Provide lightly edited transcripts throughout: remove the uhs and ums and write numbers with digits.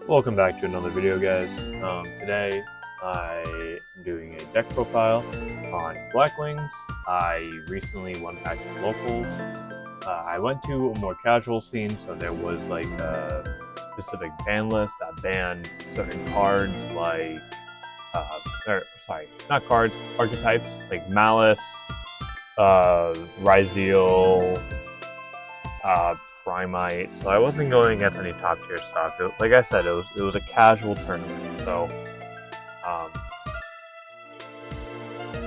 Welcome back to another video, guys. Today I am doing a deck profile on Blackwings. I recently went back to locals. I went to a more casual scene, so there was like a specific ban list that banned certain cards like, not cards, archetypes like Malice, Ryzeal, Primite, so I wasn't going against any top tier stuff. Like I said, it was a casual tournament, so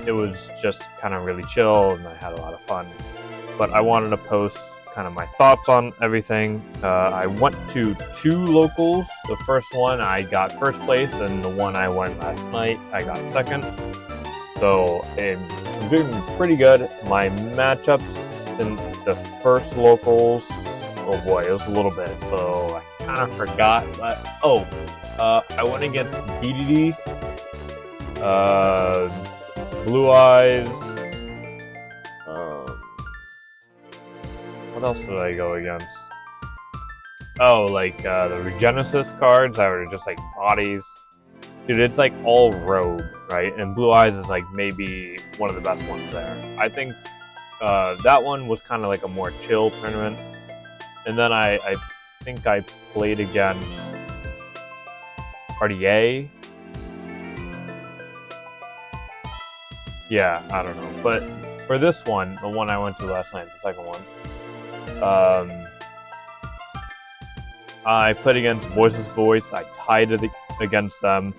it was just kind of really chill, and I had a lot of fun. But I wanted to post kind of my thoughts on everything. I went to 2 locals. The first one I got first place, and the one I went last night I got second. So I'm doing pretty good. My matchups in the first locals, oh boy, it was a little bit, so I kind of forgot. But I went against DDD, Blue Eyes. What else did I go against? Oh, like the Regenesis cards that were just like bodies. Dude, it's like all rogue, right? And Blue Eyes is like maybe one of the best ones there. I think that one was kind of like a more chill tournament. And then I think I played against RDA. Yeah, I don't know. But for this one, the one I went to last night, the second one, I played against Voices Voice. I tied it against them.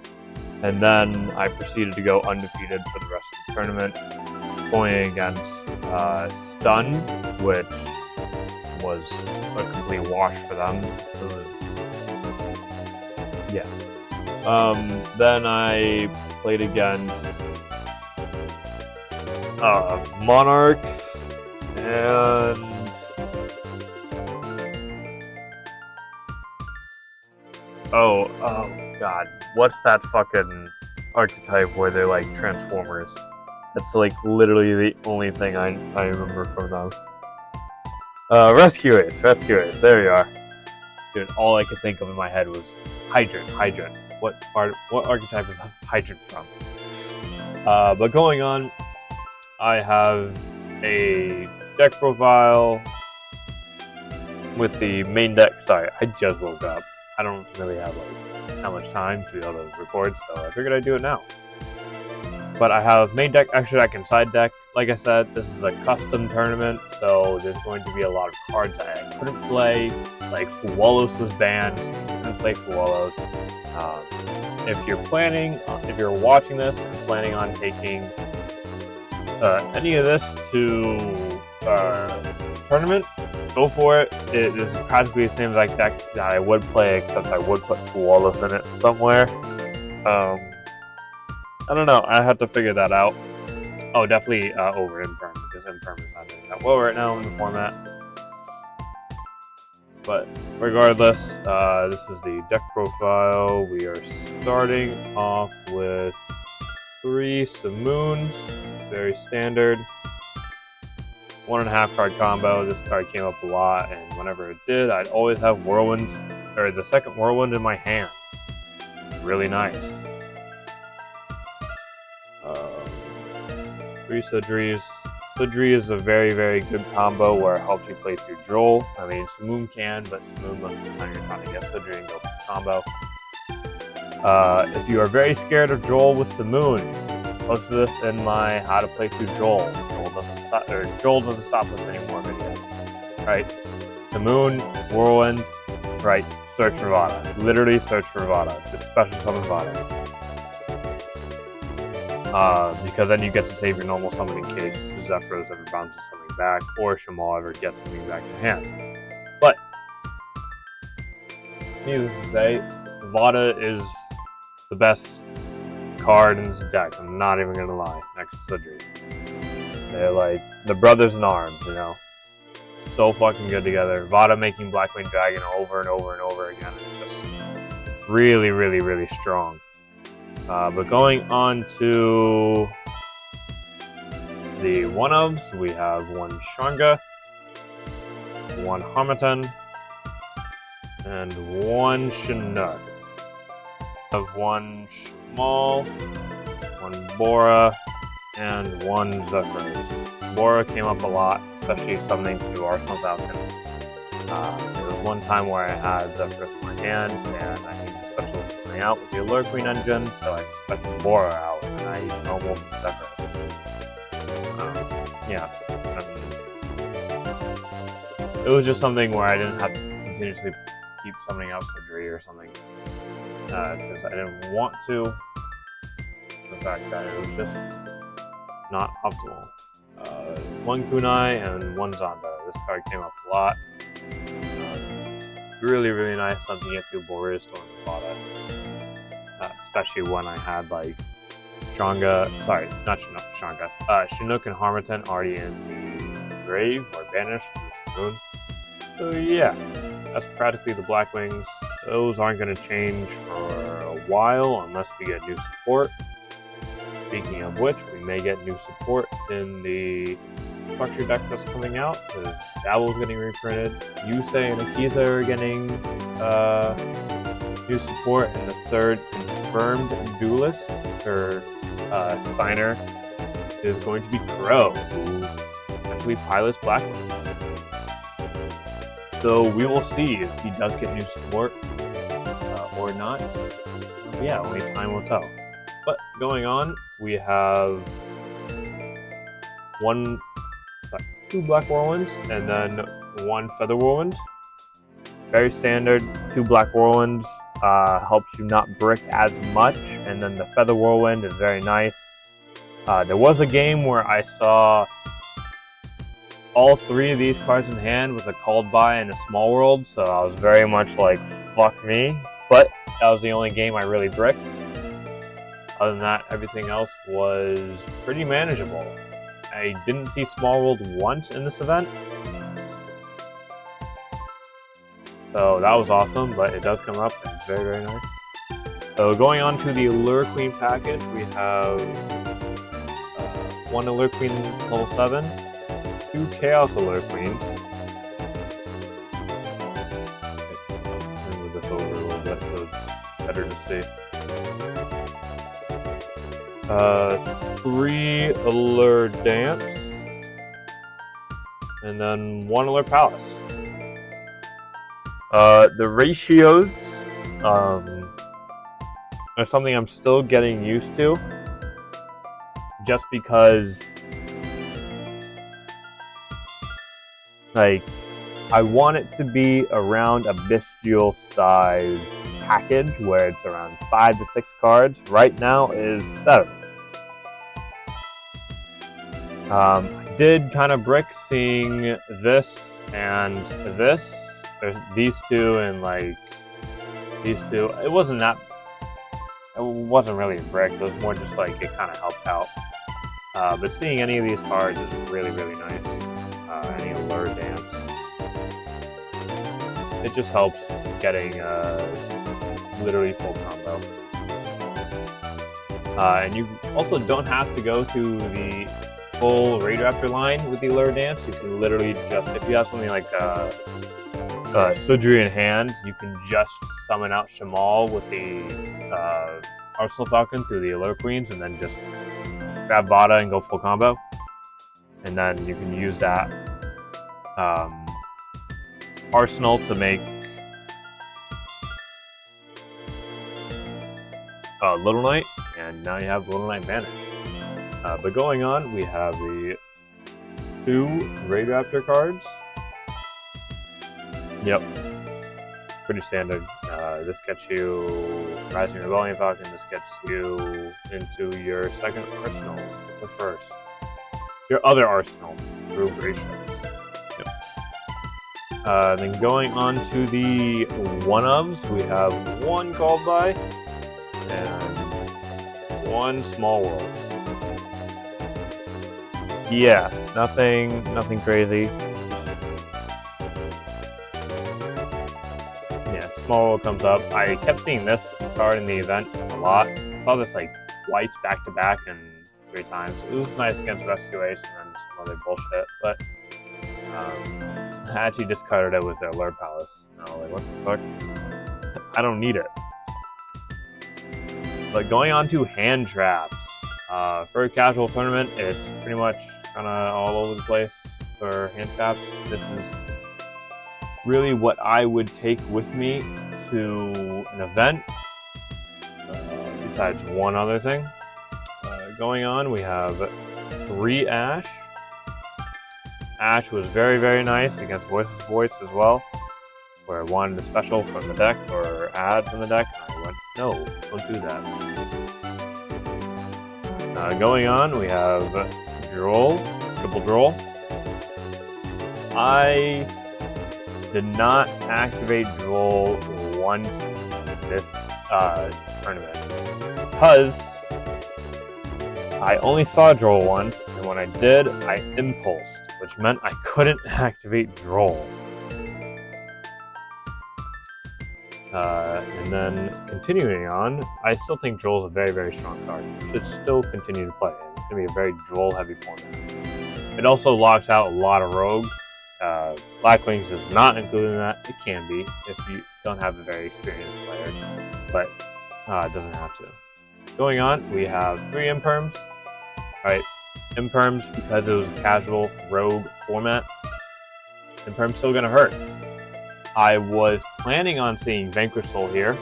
And then I proceeded to go undefeated for the rest of the tournament, going against Stun, which was a complete wash for them. Then I played against Monarchs and oh god, what's that fucking archetype where they're like Transformers? That's like literally the only thing I remember from them. Rescue Ace, there you are. Dude, all I could think of in my head was Hydrant. What archetype is Hydrant from? But going on, I have a deck profile with the main deck. Sorry, I just woke up. I don't really have like that much time to be able to record, so I figured I'd do it now. But I have main deck, extra deck, and side deck. Like I said, this is a custom tournament, so there's going to be a lot of cards that I couldn't play. Like Fuwalos was banned, so you couldn't play Fuwalos. If you're watching this and planning on taking any of this to tournament, go for it. This is practically the same exact deck that I would play, except I would put Fuwalos in it somewhere. I don't know. I have to figure that out. Oh, definitely over Imperm, because Imperm is not doing that well right now in the format. But regardless, this is the deck profile. We are starting off with 3 Simoons, very standard. 1.5 card combo. This card came up a lot, and whenever it did, I'd always have Whirlwind, or the second Whirlwind in my hand. Really nice. 3 Sudrees. Sudree is a very, very good combo where it helps you play through Joel. I mean, Simoon can, but Simoon most of the time you're trying to get Sudree and go for combo. If you are very scared of Joel with Simoon, post this in my How to Play Through Joel. Joel doesn't stop us anymore video. Right? Simoon, Whirlwind, right? Search for Vada. Literally search for Vada. Just special summon Vada. Because then you get to save your normal summon in case Zephyros ever bounces something back, or Shamal ever gets something back in hand. But, needless to say, Vada is the best card in this deck. I'm not even gonna lie, next to Sudree. They're like the brothers in arms, you know? So fucking good together. Vada making Blackwing Dragon over and over and over again is just really, really, really strong. But going on to the one-ofs, we have 1 Shanga, 1 Harmattan, and 1 Chinook. have one Schmal, one Bora, and one Zephyros. Bora came up a lot, especially summoning to Arsenal Falcon. There was one time where I had Zephyros in my hand, and I needed specials coming out with the Blackwing engine, so I special Bora out, and I used normal Zephyros. Yeah, it was just something where I didn't have to continuously keep summoning out Surgery or something, because I didn't want to. The fact that it was just not optimal. One Kunai and one Zonda. This card came up a lot. Really nice something to get through Boris Storm Nevada. Especially when I had like Chinook and Harmattan already in the grave or banished to the moon. So yeah, that's practically the Blackwings. Those aren't going to change for a while unless we get new support. Speaking of which, we may get new support in the structure deck that's coming out, because Dabble's getting reprinted. Yusei and Akiza are getting new support, and the third confirmed duelist, or signer, is going to be Crow, who actually pilots Blackwing. So we will see if he does get new support or not. Yeah, only time will tell. But going on, we have two Black Whirlwinds and then one Feather Whirlwind. Very standard. Two Black Whirlwinds helps you not brick as much, and then the Feather Whirlwind is very nice. There was a game where I saw all three of these cards in hand with a Called By and a Small World, so I was very much like, fuck me. But that was the only game I really bricked. Other than that, everything else was pretty manageable. I didn't see Small World once in this event, so that was awesome, but it does come up and it's very nice. So going on to the Allure Queen package, we have one Allure Queen level 7, two Chaos Allure Queens. Move this over a little bit so it's better to see. 3 Allure Dance, and then 1 Allure Palace. The ratios are something I'm still getting used to, just because like I want it to be around a bestial size package where it's around 5 to 6 cards. Right now is 7. I did kind of brick seeing this and this. There's these two and like these two. It wasn't really a brick. It was more just like it kind of helped out. But seeing any of these cards is really nice. Any Allure Dance. It just helps getting literally full combo. And you also don't have to go to the full Raid Raptor line with the Allure Dance. You can literally just, if you have something like Sudri in hand, you can just summon out Shamal with the Arsenal Falcon through the Allure Queens, and then just grab Vada and go full combo. And then you can use that Arsenal to make Little Knight, and now you have Little Knight banished. But going on, we have the 2 Raid Raptor cards. Yep, pretty standard. This gets you Rising Rebellion Falcon. This gets you into your second arsenal, the first. Your other arsenal through Gracious. Yep. Then going on to the one-ofs, we have 1 Called By and 1 Small World. Yeah, nothing crazy. Yeah, Small World comes up. I kept seeing this card in the event a lot. I saw this like twice back to back and 3 times. It was nice against Rescue Ace and then some other bullshit, but I actually discarded it with their Allure Palace. And I was like, what the fuck? I don't need it. But going on to hand traps. For a casual tournament, it's pretty much kind of all over the place for hand traps. This is really what I would take with me to an event. Besides one other thing. Going on, we have 3 Ash. Ash was very, very nice against Voice's Voice as well, where I wanted a special from the deck or add from the deck. I went, no, don't do that. Going on, we have Droll, Triple Droll. I did not activate Droll once this tournament because I only saw Droll once, and when I did, I impulsed, which meant I couldn't activate Droll. And then continuing on, I still think Droll's a very, very strong card. You should still continue to play it. It's going to be a very Droll-heavy format. It also locks out a lot of Rogue. Blackwing is not included in that. It can be if you don't have a very experienced player, but it doesn't have to. Going on, we have 3 Imperms. Alright, Imperms, because it was a casual Rogue format, Imperm's still going to hurt. I was planning on seeing Vanquish Soul here.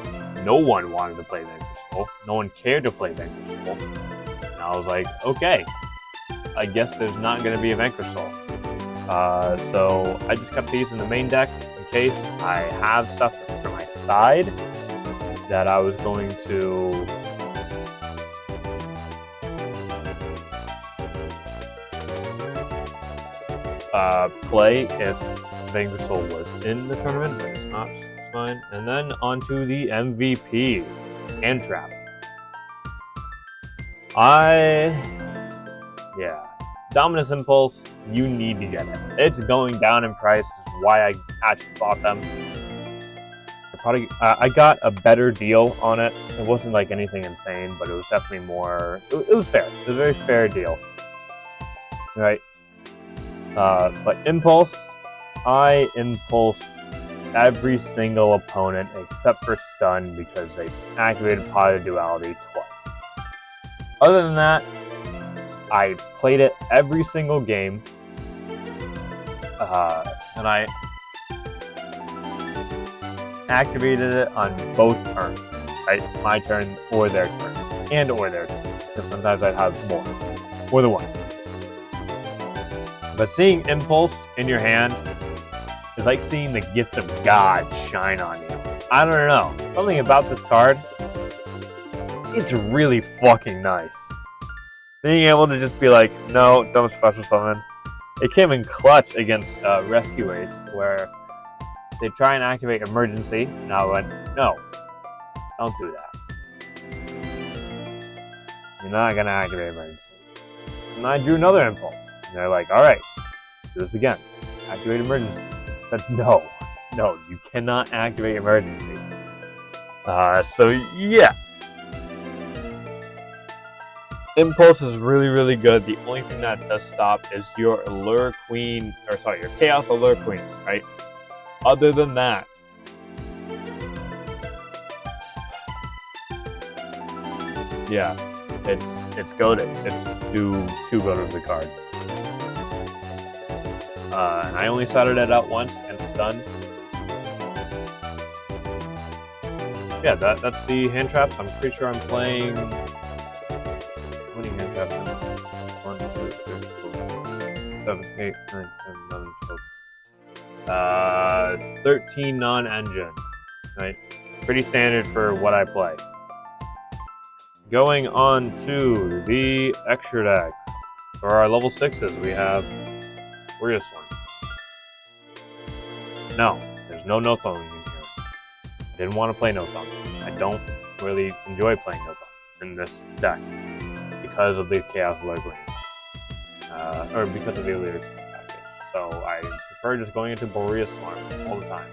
No one wanted to play Vanquish Soul. No one cared to play Vanquish Soul. And I was like, okay, I guess there's not going to be a Vanquish Soul. So I just kept these in the main deck in case I have stuff for my side that I was going to play if Vanquish Soul was in the tournament, but it's not, so it's fine. And then on to the MVP, Hand Trap. Dominus Impulse, you need to get it. It's going down in price, is why I actually bought them. I got a better deal on it. It wasn't like anything insane, but it was definitely more, it was fair. It was a very fair deal. Right? But Impulse, I impulsed every single opponent except for Stun because they activated Positive Duality twice. Other than that, I played it every single game, and I activated it on both turns, right? My turn or their turn, or their turn, because sometimes I'd have more, or the one. But seeing Impulse in your hand is like seeing the gift of God shine on you. I don't know. Something about this card, it's really fucking nice. Being able to just be like, no, don't special summon. It came in clutch against Rescue Ace, where they try and activate Emergency, and I went, no, don't do that. You're not going to activate Emergency. And I drew another Impulse. And they're like, alright, do this again. Activate Emergency. But no, you cannot activate Emergency. So yeah. Impulse is really, really good. The only thing that does stop is your Allure Queen, your Chaos Allure Queen, right? Other than that, yeah, it's goated. It's too goated of the card. And I only started it out once and Stun. Yeah, that's the hand traps. I'm pretty sure I'm playing. How many hand traps? 1, 2, 3, 4, 7, 8, 9, 10, 11, 12. 13 non-engine. Right? Pretty standard for what I play. Going on to the extra deck. For our level 6s, we have Warrior Swarm. No, there's no No-Thong in here. I didn't want to play No-Thong. I don't really enjoy playing No-Thong in this deck because of the Chaos Blackwing. Or because of the Allure package. So I prefer just going into Boreas Swarm all the time.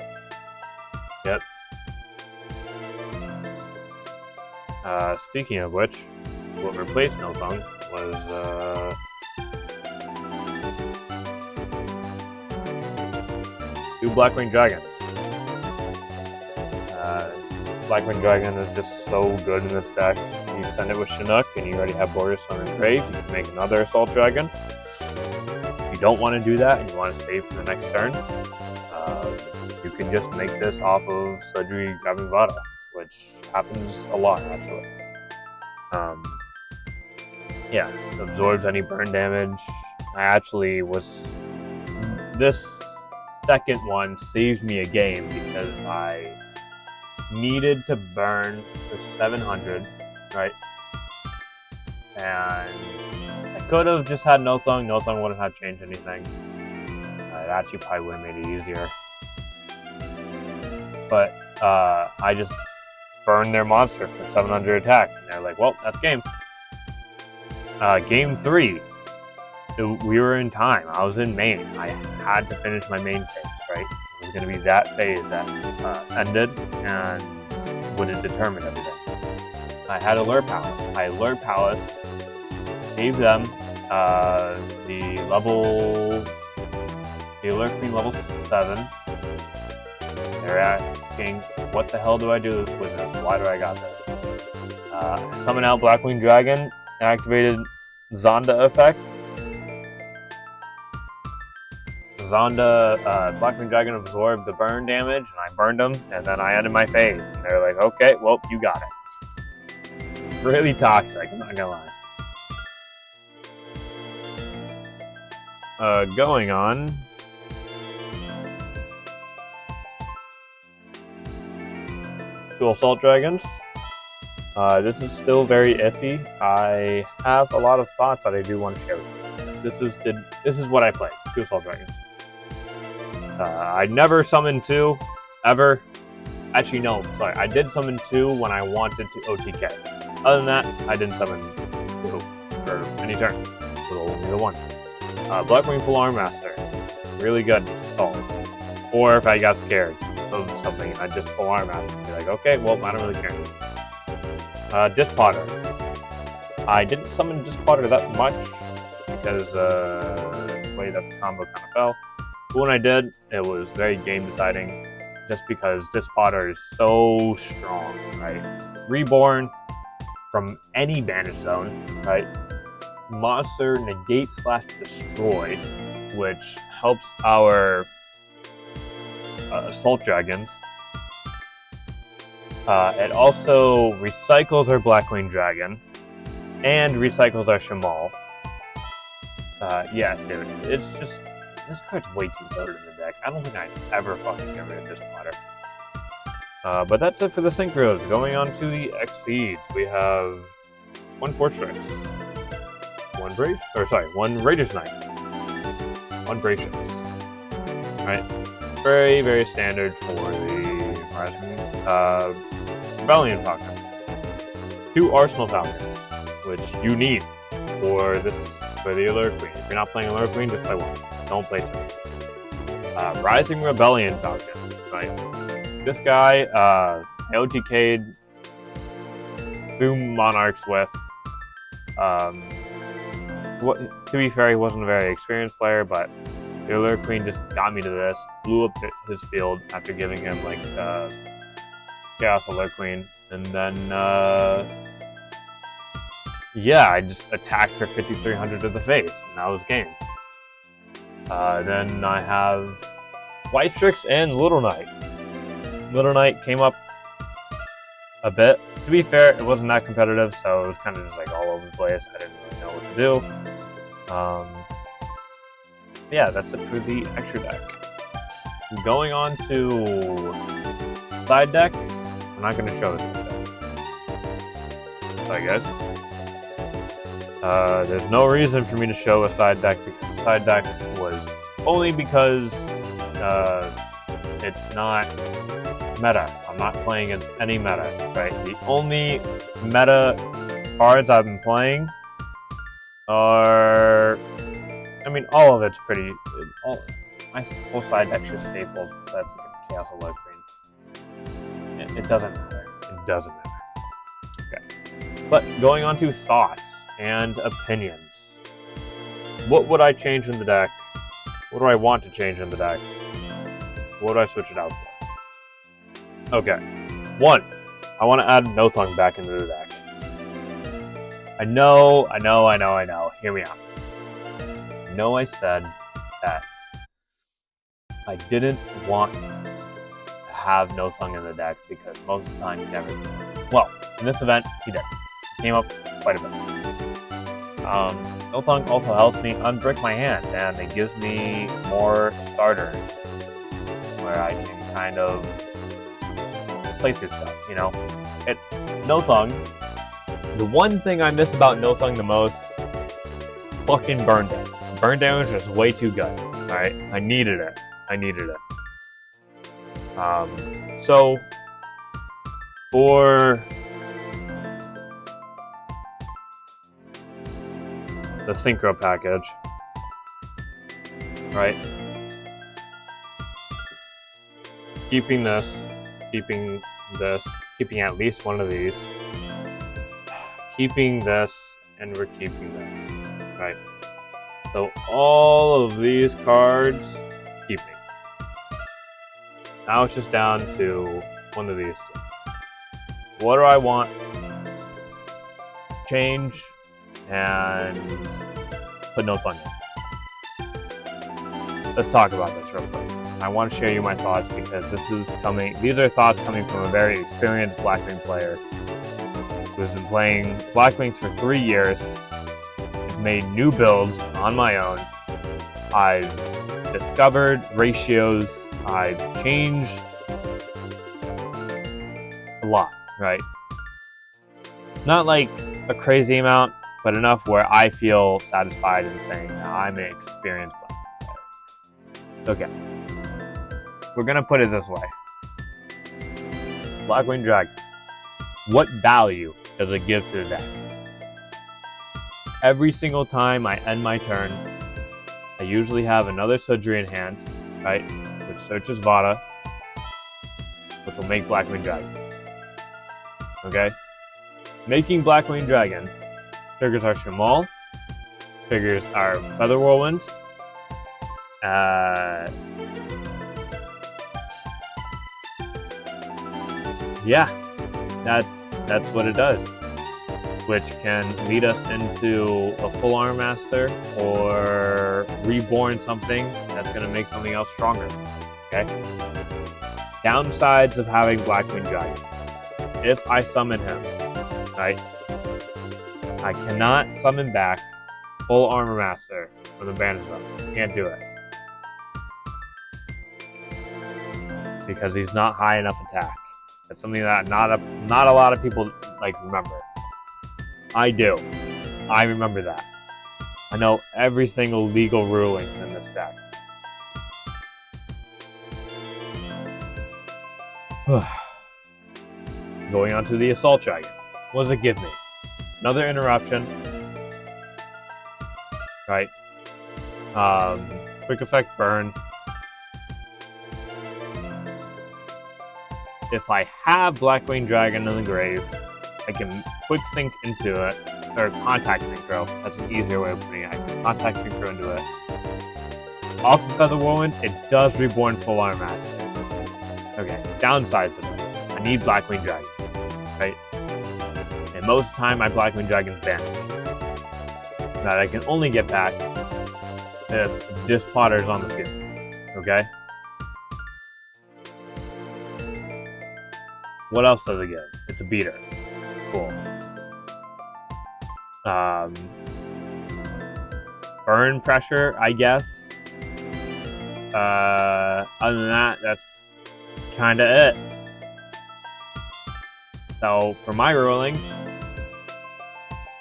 Yep. Speaking of which, what replaced No-Thong was two Blackwing Dragons. Blackwing Dragon is just so good in this deck. send it with Chinook, and you already have Boreas on the grave, you can make another Assault Dragon. If you don't want to do that and you want to save for the next turn, you can just make this off of Sledry grabbing Vada, which happens a lot actually. Yeah, absorbs any burn damage. This second one saves me a game because I needed to burn for 700, right? And I could have just had No Thung. No Thung wouldn't have changed anything. It actually probably would have made it easier. But I just burned their monster for 700 attack. And they're like, well, that's game. Game 3. We were in time. I was in main. I had to finish my main phase, right? It was going to be that phase that ended and would have determined everything. I had Alert Palace. I Alert Palace, gave them the Alert Queen level 7. They're asking, what the hell do I do with this? Why do I got this? Summon out Blackwing Dragon, activated Zonda effect. Zonda, Blackwing Dragon absorbed the burn damage, and I burned them, and then I ended my phase. And they're like, okay, well, you got it. Really toxic, I'm not gonna lie. Going on. Two Assault Dragons. This is still very iffy. I have a lot of thoughts that I do want to share with you. This is what I played. Two Assault Dragons. I never summoned 2, ever. Actually, no, sorry. I did summon 2 when I wanted to OTK. Other than that, I didn't summon 2 for any turn. So only the 1. Blackwing Polar Master. Really good. Solid. Or if I got scared of something, I'd just Polar Master. Be like, okay, well, I don't really care. Disc Potter. I didn't summon Disc Potter that much because the way that the combo kind of fell. But when I did, it was very game deciding just because Disc Potter is so strong, right? Reborn from any Banished Zone, right? Monster negate / destroy, which helps our Assault Dragons. It also recycles our Blackwing Dragon and recycles our Shamal. Yeah, dude, it's just, this card's way too loaded in the deck. I don't think I'd ever fucking get rid of this Potter. But that's it for the Synchros. Going on to the Exceeds, we have 1 Fortress, 1 Raiders Knight, 1 Gracious. Right? Very, very standard for the Rebellion Falcon. 2 Arsenal Falcons, which you need for the Alert Queen. If you're not playing Alert Queen, just play 1. Don't play 2. Rising Rebellion Falcon, right? This guy, I OTK'd 2 Monarchs with. To be fair, he wasn't a very experienced player, but the Alert Queen just got me to this. Blew up his field after giving him like Chaos Alert Queen, and then yeah, I just attacked for 5,300 to the face, and that was game. Then I have White Strix and Little Knight. Little Knight came up a bit. To be fair, it wasn't that competitive, so it was kind of just like all over the place. I didn't really know what to do. Yeah, that's it for the extra deck. Going on to side deck, I'm not going to show this deck. Sorry guys. There's no reason for me to show a side deck because the side deck was only because it's not meta. I'm not playing any meta, right? The only meta cards I've been playing are, I mean, all of it's pretty, my whole side deck's just staples. That's like a Chaos Alert Queen. It doesn't matter. It doesn't matter. Okay. But going on to thoughts and opinions. What would I change in the deck? What do I want to change in the deck? What do I switch it out for? Okay. 1. I want to add No Thung back into the deck. I know. Hear me out. I know I said that I didn't want to have No Thung in the deck because most of the time he never did. Well, in this event, he did. He came up quite a bit. No Thung also helps me unbrick my hand, and it gives me more starters where I can kind of play through stuff, you know? No Thung, the one thing I miss about No Thung the most, fucking burn damage. Burn damage is way too good, alright? I needed it. So, for the Synchro package, right? Keeping this, keeping at least one of these, keeping this, and we're keeping this, right? So all of these cards, keeping. Now it's just down to one of these two. What do I want? Change and put No Thung in. Let's talk about this real quick. I want to share you my thoughts because these are thoughts coming from a very experienced Blackwing player who has been playing Blackwings for 3 years. I've made new builds on my own. I've discovered ratios. I've changed a lot, right? Not like a crazy amount, but enough where I feel satisfied in saying that I'm an experienced Blackwing player. Okay. We're gonna put it this way. Blackwing Dragon. What value does it give to the deck? Every single time I end my turn, I usually have another Sudri in hand, right? Which searches Vada, which will make Blackwing Dragon. Okay? Making Blackwing Dragon triggers our Shamal, triggers our Feather Whirlwind, yeah, that's what it does, which can lead us into a full Armor Master or reborn something that's going to make something else stronger. Okay? Downsides of having Blackwing Dragon. If I summon him, right, I cannot summon back full Armor Master from the Bandit Zone. Can't do it. Because he's not high enough attack. That's something that not a lot of people remember. I do. I remember that. I know every single legal ruling in this deck. Going on to the Assault Dragon. What does it give me? Another interruption. Right? Quick effect burn. If I have Blackwing Dragon in the grave, I can quick sync into it, or contact synchro. That's an easier way of putting it. I can contact synchro into it. Off the Feather Whirlwind, it does reborn full Armor Master. Okay, downsides of it. I need Blackwing Dragon, right? And most of the time, my Blackwing Dragon's banished. That I can only get back if this Potter's on the field. Okay? What else does it give? It's a beater. Cool. Burn pressure, I guess. Other than that, that's kind of it. So, for my rulings,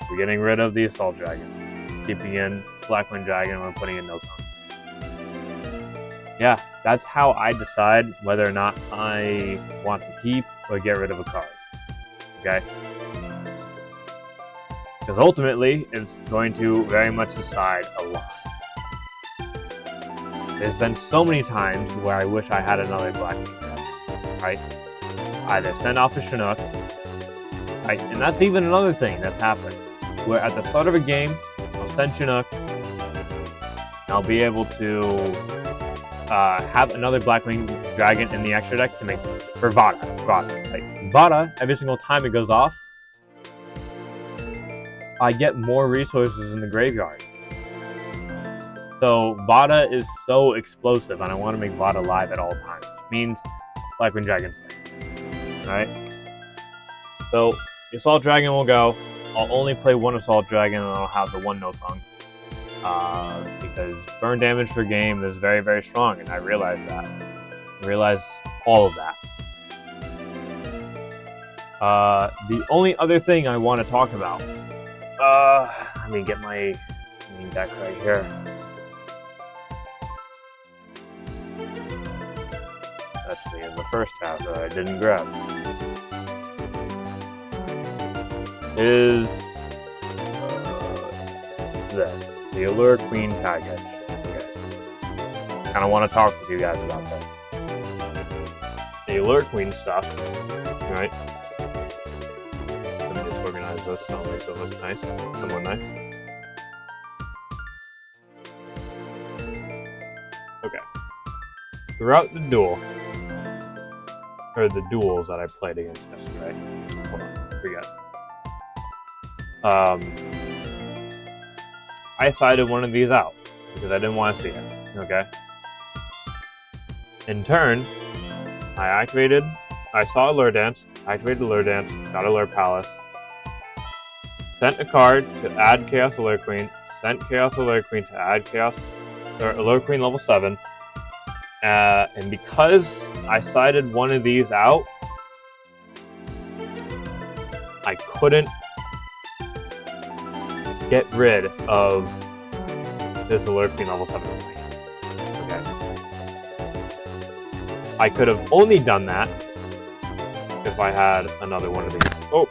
we're getting rid of the Assault Dragon. Keeping in Blackwing Dragon, and we're putting in No Thung. Yeah, that's how I decide whether or not I want to keep or get rid of a card. Okay? Because ultimately, it's going to very much decide a lot. There's been so many times where I wish I had another Blackwing Dragon, right? Either send off a Chinook, right? And that's even another thing that's happened. Where at the start of a game, I'll send Chinook, and I'll be able to have another Blackwing Dragon in the extra deck to make for Vada. Right? Vada, every single time it goes off, I get more resources in the graveyard. So Vada is so explosive, and I want to make Vada live at all times, which means Blackwing Dragon Sing. Alright? So, the Assault Dragon will go. I'll only play one Assault Dragon, and I'll have the one No Tongue. Because burn damage per game is very, very strong, and I realize that. I realize all of that. The only other thing I want to talk about. Let me get my main deck right here. Actually, in the first half that I didn't grab is this, the Allure Queen package. Okay. Kind of want to talk with you guys about this. The Allure Queen stuff, right? Let me just organize this so it makes it look nice, somewhat nice. Okay. Throughout the duel, or the duels that I played against yesterday, hold on, I forget. I sided one of these out because I didn't want to see it. Okay. In turn, I saw Allure Dance, activated Allure Dance, got Allure Palace, sent a card to add Chaos Allure Queen, sent Chaos Allure Queen to add Allure Queen level 7, and because I sided one of these out, I couldn't get rid of this Allure Queen level 7 in my hand. Okay. I could have only done that if I had another one of these. Oh!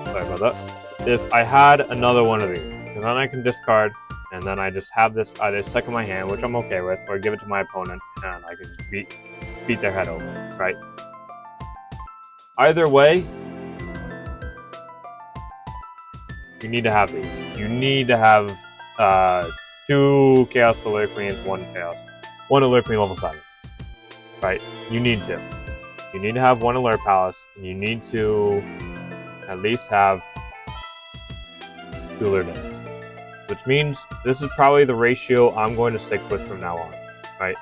Sorry about that. If I had another one of these, because then I can discard, and then I just have this either stuck in my hand, which I'm okay with, or give it to my opponent, and I can just beat their head over, right? Either way, you need to have these. You need to have 2 Chaos Allure Queens, 1 Allure Queen level 7. Right? You need to. You need to have 1 Allure Palace, and you need to at least have 2 Allure Dance. Which means this is probably the ratio I'm going to stick with from now on. Right?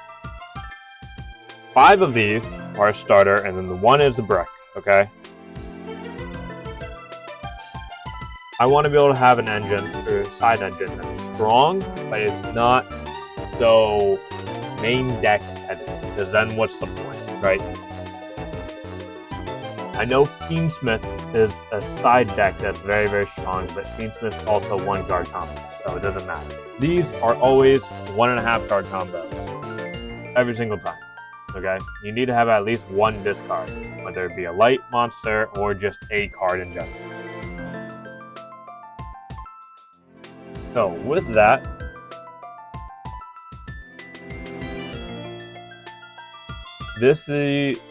5 of these are a starter, and then the 1 is the brick. Okay? I want to be able to have an engine, or a side engine, that's strong, but it's not so main deck heavy. Because then what's the point, right? I know Fiendsmith is a side deck that's very, very strong, but Fiendsmith's also 1 card combo, so it doesn't matter. These are always 1.5 card combos. Every single time. Okay? You need to have at least 1 discard, whether it be a light monster or just a card in general. So, with that,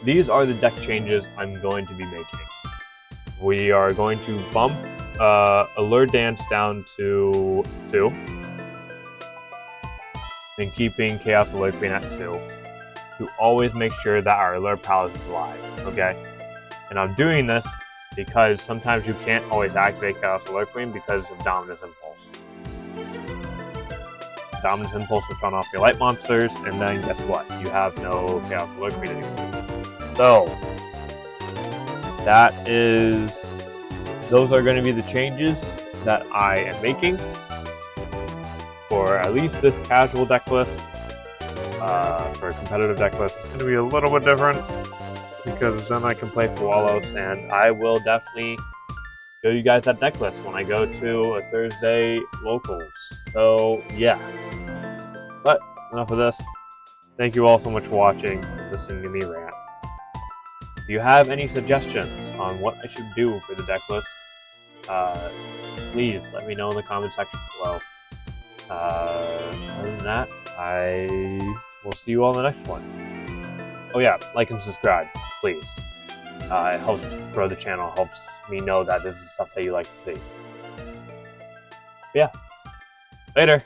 these are the deck changes I'm going to be making. We are going to bump Allure Dance down to 2, and keeping Chaos Allure Queen at 2. To always make sure that our Allure Palace is live, okay? And I'm doing this because sometimes you can't always activate Chaos Allure Queen because of Dominance Impulse. Dominance Impulse will turn off your light monsters, and then guess what? You have no Chaos Allure Queen anymore. So, those are going to be the changes that I am making for at least this casual deck list. For a competitive deck list, it's going to be a little bit different because then I can play Fualos, and I will definitely show you guys that deck list when I go to a Thursday locals. So yeah, but enough of this. Thank you all so much for watching and listening to me rant. If you have any suggestions on what I should do for the deck list, please let me know in the comment section below. Other than that, I will see you all in the next one. Oh yeah, like and subscribe, please. It helps grow the channel, helps me know that this is stuff that you like to see. Yeah, later.